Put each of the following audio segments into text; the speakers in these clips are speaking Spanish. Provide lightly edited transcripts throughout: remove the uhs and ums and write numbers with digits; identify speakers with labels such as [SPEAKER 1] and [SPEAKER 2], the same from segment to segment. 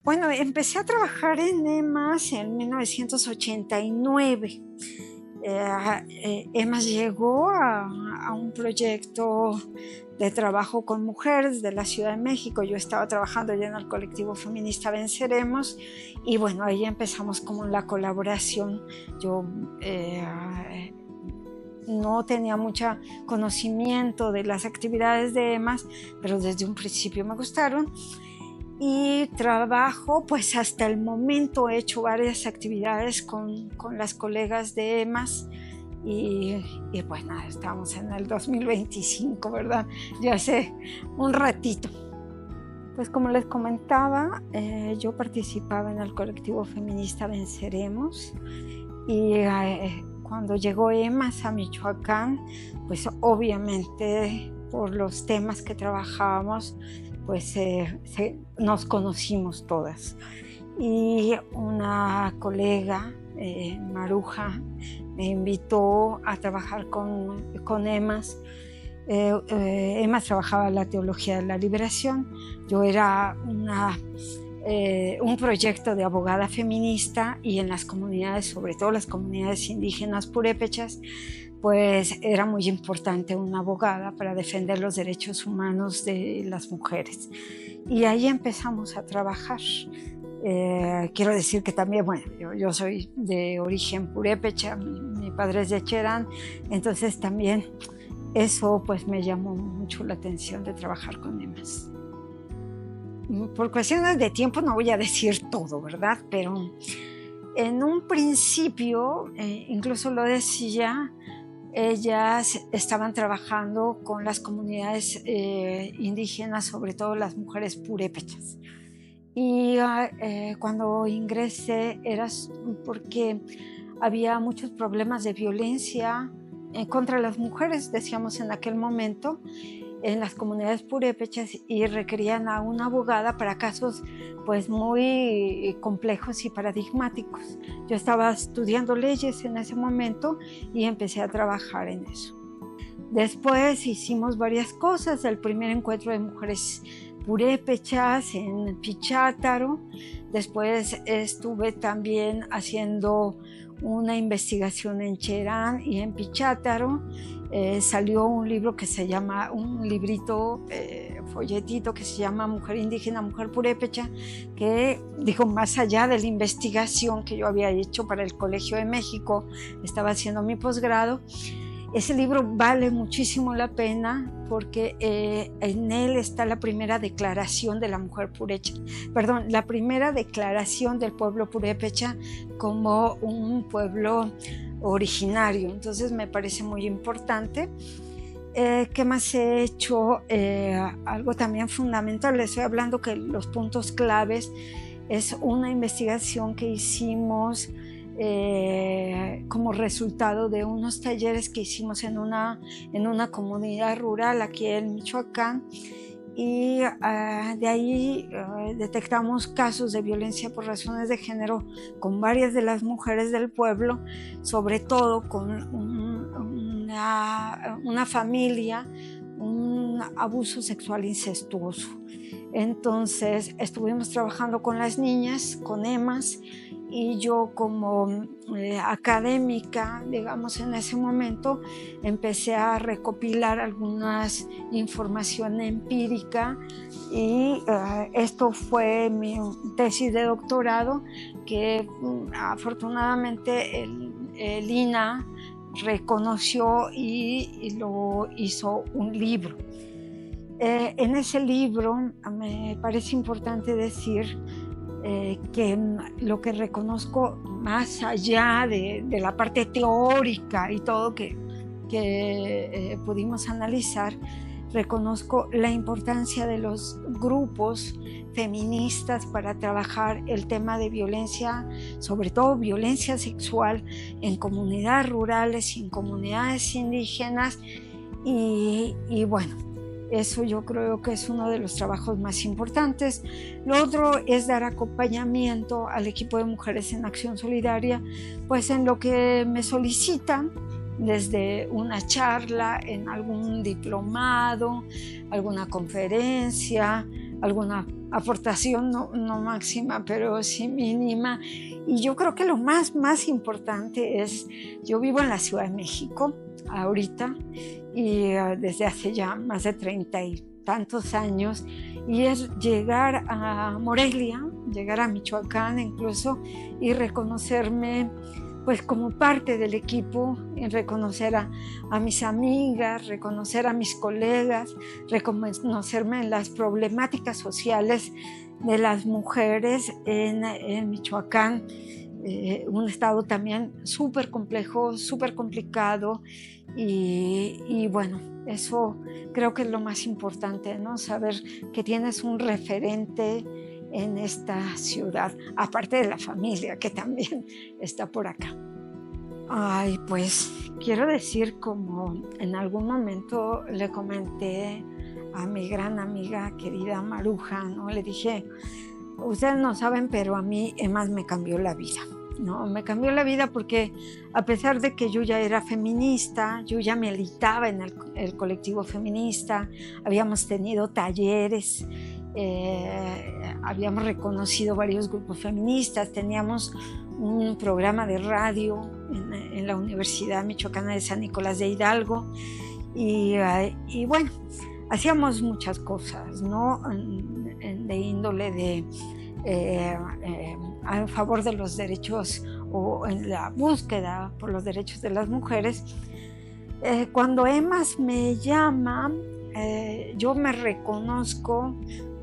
[SPEAKER 1] Bueno, empecé a trabajar en EMAS en 1989. EMAS llegó a un proyecto de trabajo con mujeres de la Ciudad de México. Yo estaba trabajando ya en el colectivo feminista Venceremos y bueno, ahí empezamos como la colaboración. Yo no tenía mucho conocimiento de las actividades de EMAS, pero desde un principio me gustaron. Y trabajo, pues hasta el momento he hecho varias actividades con las colegas de EMAS y pues nada, estamos en el 2025, ¿verdad? Ya hace un ratito. Pues como les comentaba, yo participaba en el colectivo feminista Venceremos y cuando llegó EMAS a Michoacán, pues obviamente por los temas que trabajábamos, pues nos conocimos todas. Y una colega, Maruja, me invitó a trabajar con EMAS. EMAS trabajaba la teología de la liberación. Yo era un proyecto de abogada feminista y en las comunidades, sobre todo las comunidades indígenas purépechas, pues era muy importante una abogada para defender los derechos humanos de las mujeres. Y ahí empezamos a trabajar. Quiero decir que también, bueno, yo soy de origen purépecha, mi padre es de Cherán, entonces también eso pues me llamó mucho la atención de trabajar con EMAS. Por cuestiones de tiempo no voy a decir todo, ¿verdad? Pero en un principio, incluso lo decía, ellas estaban trabajando con las comunidades indígenas, sobre todo las mujeres purépechas. Y cuando ingresé era porque había muchos problemas de violencia contra las mujeres, decíamos en aquel momento, en las comunidades purépechas y requerían a una abogada para casos pues muy complejos y paradigmáticos. Yo estaba estudiando leyes en ese momento y empecé a trabajar en eso. Después hicimos varias cosas, el primer encuentro de mujeres purépechas en Pichátaro. Después estuve también haciendo una investigación en Cherán y en Pichátaro. Salió un libro que se llama, un librito, folletito que se llama Mujer Indígena, Mujer Purépecha, que digo, más allá de la investigación que yo había hecho para el Colegio de México, estaba haciendo mi posgrado. Ese libro vale muchísimo la pena porque en él está la primera declaración de la mujer purépecha, perdón, la primera declaración del pueblo purépecha como un pueblo originario. Entonces me parece muy importante. ¿Qué más he hecho? Algo también fundamental, les estoy hablando que los puntos claves es una investigación que hicimos como resultado de unos talleres que hicimos en una comunidad rural aquí en Michoacán y de ahí detectamos casos de violencia por razones de género con varias de las mujeres del pueblo, sobre todo con una familia, un abuso sexual incestuoso. Entonces estuvimos trabajando con las niñas, con EMAS, y yo como académica, digamos, en ese momento empecé a recopilar algunas información empírica y esto fue mi tesis de doctorado que afortunadamente el INAH reconoció y lo hizo un libro. En ese libro me parece importante decir que lo que reconozco más allá de la parte teórica y todo que pudimos analizar, reconozco la importancia de los grupos feministas para trabajar el tema de violencia, sobre todo violencia sexual en comunidades rurales y en comunidades indígenas y bueno, eso yo creo que es uno de los trabajos más importantes. Lo otro es dar acompañamiento al equipo de Mujeres en Acción Solidaria, pues en lo que me solicitan, desde una charla en algún diplomado, alguna conferencia, alguna aportación, no máxima, pero sí mínima. Y yo creo que lo más importante es, yo vivo en la Ciudad de México ahorita y desde hace ya más de 30 y tantos años, y es llegar a Morelia, llegar a Michoacán incluso, y reconocerme pues como parte del equipo, y reconocer a mis amigas, reconocer a mis colegas, reconocerme en las problemáticas sociales de las mujeres en Michoacán, un estado también súper complejo, súper complicado, y bueno, eso creo que es lo más importante, ¿no? Saber que tienes un referente en esta ciudad, aparte de la familia que también está por acá. Ay, pues quiero decir, como en algún momento le comenté a mi gran amiga querida Maruja, ¿no? Le dije, ustedes no saben, pero a mí EMAS me cambió la vida, ¿no? Me cambió la vida porque a pesar de que yo ya era feminista, yo ya militaba en el colectivo feminista, habíamos tenido talleres, habíamos reconocido varios grupos feministas, teníamos un programa de radio en la Universidad Michoacana de San Nicolás de Hidalgo y bueno, hacíamos muchas cosas, ¿no? De índole a favor de los derechos o en la búsqueda por los derechos de las mujeres. Cuando EMAS me llama, yo me reconozco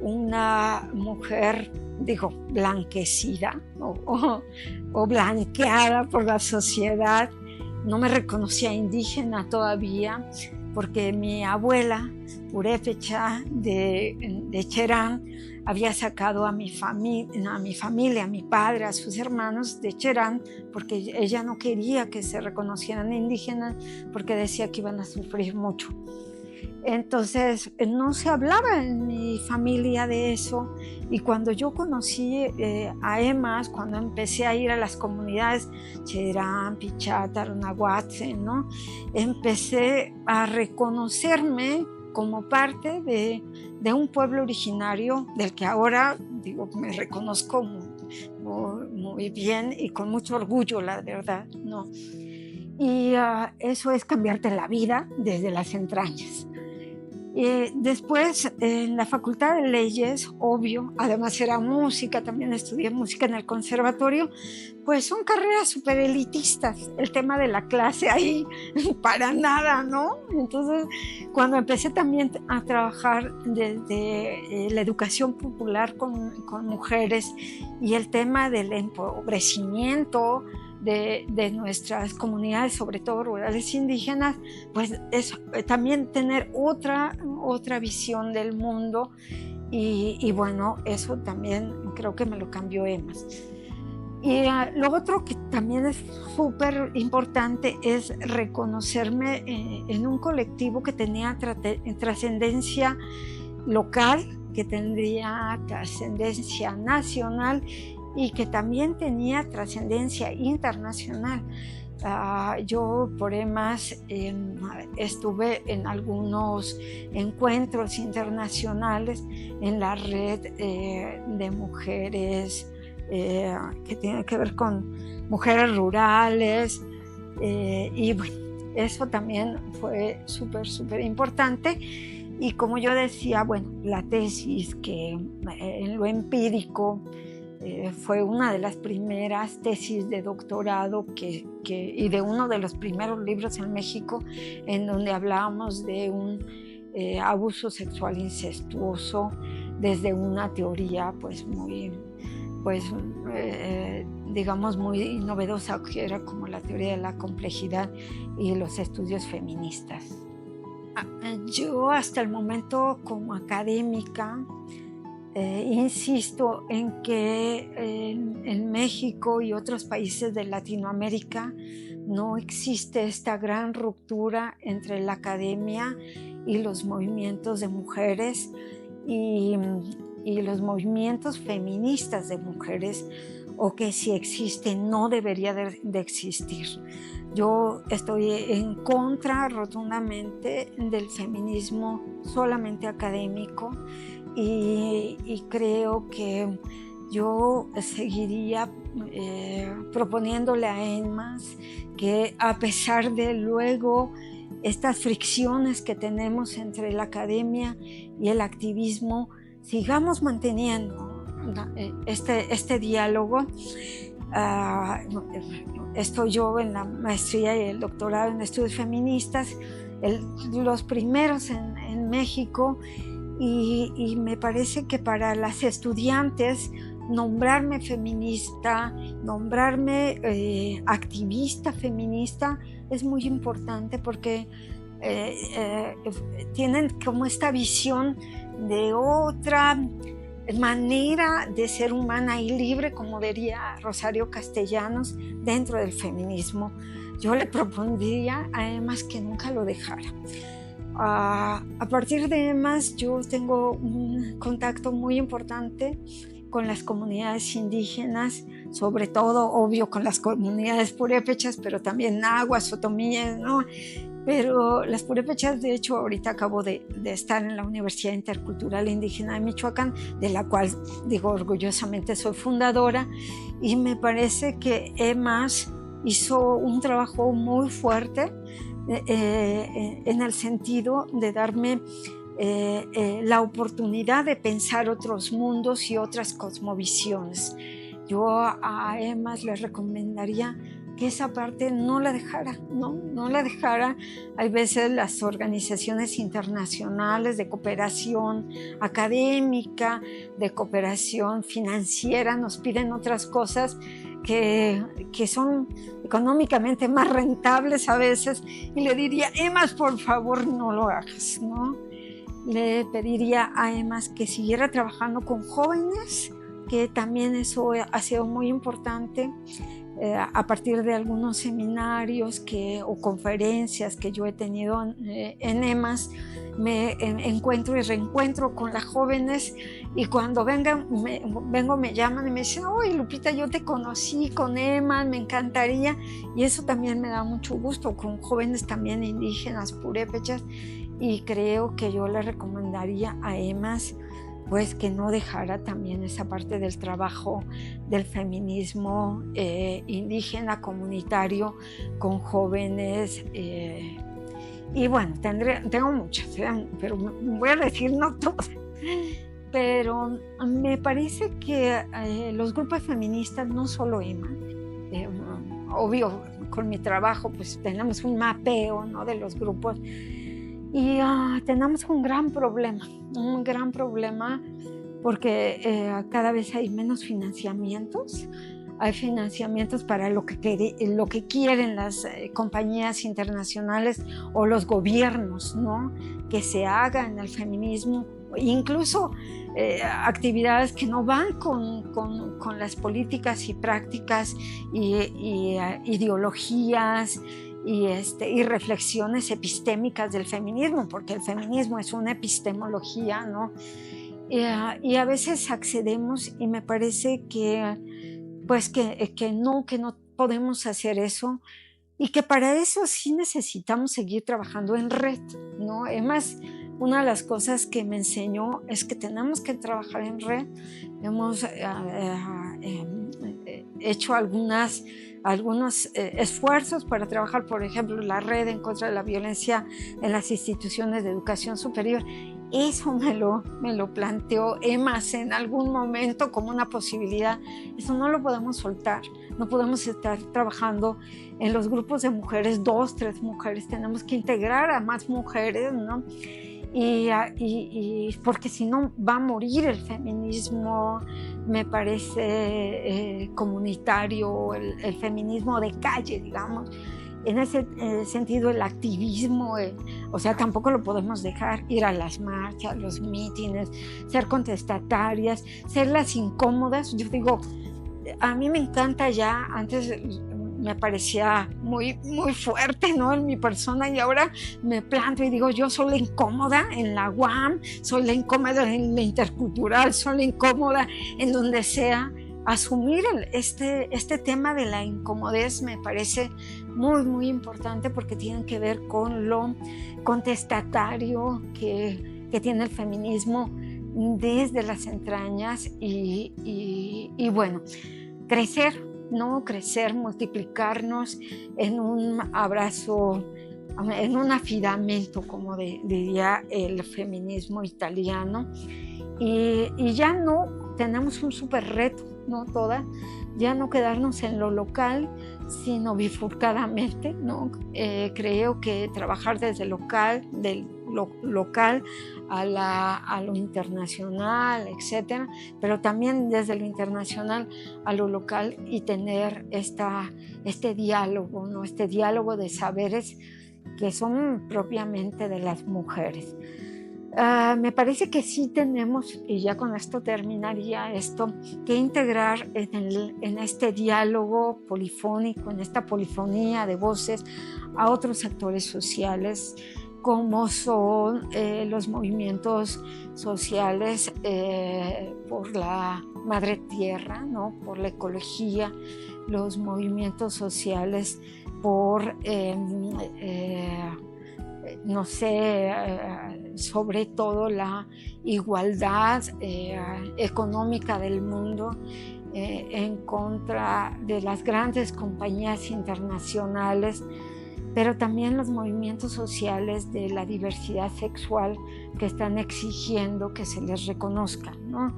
[SPEAKER 1] una mujer, digo, blanquecida o blanqueada por la sociedad. No me reconocía indígena todavía, porque mi abuela, purépecha de Cherán, había sacado a mi familia, a mi padre, a sus hermanos de Cherán, porque ella no quería que se reconocieran indígenas, porque decía que iban a sufrir mucho. Entonces no se hablaba en mi familia de eso, y cuando yo conocí a EMAS, cuando empecé a ir a las comunidades Cherán, Pichátaro, Nahuatl, ¿no? Empecé a reconocerme como parte de un pueblo originario del que ahora, digo, me reconozco muy bien y con mucho orgullo, la verdad, ¿no? Y eso es cambiarte la vida desde las entrañas. Después, en la Facultad de Leyes, obvio, además era música, también estudié música en el conservatorio, pues son carreras súper elitistas, el tema de la clase ahí para nada, ¿no? Entonces, cuando empecé también a trabajar desde la educación popular con mujeres y el tema del empobrecimiento de nuestras comunidades, sobre todo rurales indígenas, pues es también tener otra visión del mundo y bueno, eso también creo que me lo cambió EMAS. Y lo otro que también es súper importante es reconocerme en un colectivo que tenía trascendencia local, que tendría trascendencia nacional y que también tenía trascendencia internacional. Yo por EMAS estuve en algunos encuentros internacionales en la red de mujeres que tiene que ver con mujeres rurales y bueno, eso también fue súper importante. Y como yo decía, bueno, la tesis que en lo empírico fue una de las primeras tesis de doctorado y de uno de los primeros libros en México en donde hablábamos de un abuso sexual incestuoso desde una teoría digamos muy novedosa, que era como la teoría de la complejidad y los estudios feministas. Yo hasta el momento como académica insisto en que en México y otros países de Latinoamérica no existe esta gran ruptura entre la academia y los movimientos de mujeres y los movimientos feministas de mujeres, o que si existe no debería de existir. Yo estoy en contra rotundamente del feminismo solamente académico y creo que yo seguiría proponiéndole a EMAS que, a pesar de luego estas fricciones que tenemos entre la academia y el activismo, sigamos manteniendo este diálogo. Estoy yo en la maestría y el doctorado en estudios feministas, los primeros en México, y me parece que para las estudiantes nombrarme feminista, nombrarme activista feminista es muy importante, porque tienen como esta visión de otra manera de ser humana y libre, como diría Rosario Castellanos, dentro del feminismo. Yo le propondría a EMAS que nunca lo dejara. A partir de EMAS yo tengo un contacto muy importante con las comunidades indígenas, sobre todo, obvio, con las comunidades purépechas, pero también nahuas, otomíes, ¿no? Pero las purépechas, de hecho, ahorita acabo de estar en la Universidad Intercultural Indígena de Michoacán, de la cual, digo, orgullosamente soy fundadora, y me parece que EMAS hizo un trabajo muy fuerte en el sentido de darme la oportunidad de pensar otros mundos y otras cosmovisiones. Yo a EMAS les recomendaría que esa parte no la dejara, no la dejara. Hay veces las organizaciones internacionales de cooperación académica, de cooperación financiera, nos piden otras cosas que son económicamente más rentables a veces, y le diría, EMAS, por favor, no lo hagas, ¿no? Le pediría a EMAS que siguiera trabajando con jóvenes, que también eso ha sido muy importante. A partir de algunos seminarios o conferencias que yo he tenido en EMAS, me encuentro y reencuentro con las jóvenes, y cuando me llaman y me dicen, oye, Lupita, yo te conocí con EMAS, me encantaría, y eso también me da mucho gusto, con jóvenes también indígenas, purépechas, y creo que yo le recomendaría a EMAS pues que no dejara también esa parte del trabajo del feminismo indígena, comunitario, con jóvenes. Y bueno, tengo muchas, pero voy a decir no todas. Pero me parece que los grupos feministas, no solo EMA, obvio, con mi trabajo pues tenemos un mapeo, ¿no?, de los grupos, y tenemos un gran problema porque cada vez hay menos financiamientos. Hay financiamientos para lo que quieren las compañías internacionales o los gobiernos, ¿no?, que se haga en el feminismo, incluso actividades que no van con las políticas y prácticas y ideologías y reflexiones epistémicas del feminismo, porque el feminismo es una epistemología, ¿no? Y a veces accedemos, y me parece que no podemos hacer eso, y que para eso sí necesitamos seguir trabajando en red, ¿no? Además, una de las cosas que me enseñó es que tenemos que trabajar en red. Hemos hecho algunos esfuerzos para trabajar, por ejemplo, la red en contra de la violencia en las instituciones de educación superior. Eso me lo planteó EMAS en algún momento como una posibilidad. Eso no lo podemos soltar. No podemos estar trabajando en los grupos de mujeres, 2, 3 mujeres. Tenemos que integrar a más mujeres, ¿no? Y porque si no va a morir el feminismo, me parece, comunitario, el feminismo de calle, digamos. En ese sentido, el activismo, o sea, tampoco lo podemos dejar, ir a las marchas, los mítines, ser contestatarias, ser las incómodas. Yo digo, a mí me encanta ya, antes me parecía muy, muy fuerte, ¿no?, en mi persona, y ahora me planto y digo, yo soy la incómoda en la UAM, soy la incómoda en la intercultural, soy la incómoda en donde sea. Asumir este tema de la incomodez me parece muy, muy importante, porque tiene que ver con lo contestatario que tiene el feminismo desde las entrañas y bueno, crecer, ¿no? Crecer, multiplicarnos en un abrazo, en un afidamento, como diría el feminismo italiano. Y ya no, tenemos un súper reto, ¿no? Todas, ya no quedarnos en lo local, sino bifurcadamente, ¿no? Creo que trabajar desde lo local a lo internacional, etcétera, pero también desde lo internacional a lo local y tener este diálogo, ¿no? Este diálogo de saberes que son propiamente de las mujeres. Me parece que sí tenemos, y ya con esto terminaría esto, que integrar en este diálogo polifónico, en esta polifonía de voces, a otros actores sociales, como son los movimientos sociales por la madre tierra, ¿no? Por la ecología, los movimientos sociales por no sé, sobre todo la igualdad económica del mundo en contra de las grandes compañías internacionales, pero también los movimientos sociales de la diversidad sexual que están exigiendo que se les reconozca, ¿no?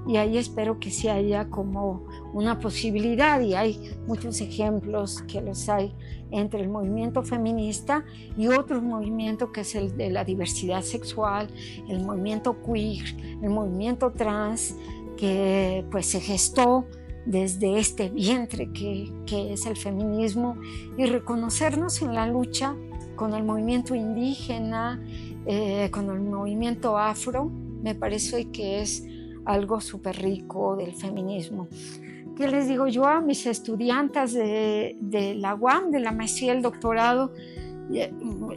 [SPEAKER 1] Y ahí espero que sí haya como una posibilidad, y hay muchos ejemplos que los hay entre el movimiento feminista y otro movimiento que es el de la diversidad sexual, el movimiento queer, el movimiento trans, que pues se gestó desde este vientre que es el feminismo, y reconocernos en la lucha con el movimiento indígena, con el movimiento afro, me parece que es algo súper rico del feminismo. ¿Qué les digo yo a mis estudiantas de la UAM, de la maestría y el doctorado?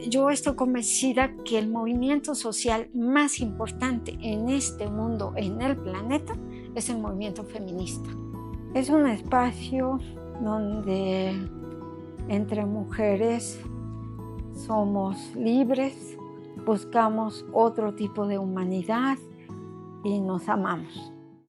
[SPEAKER 1] Yo estoy convencida que el movimiento social más importante en este mundo, en el planeta, es el movimiento feminista. Es un espacio donde entre mujeres somos libres, buscamos otro tipo de humanidad y nos amamos.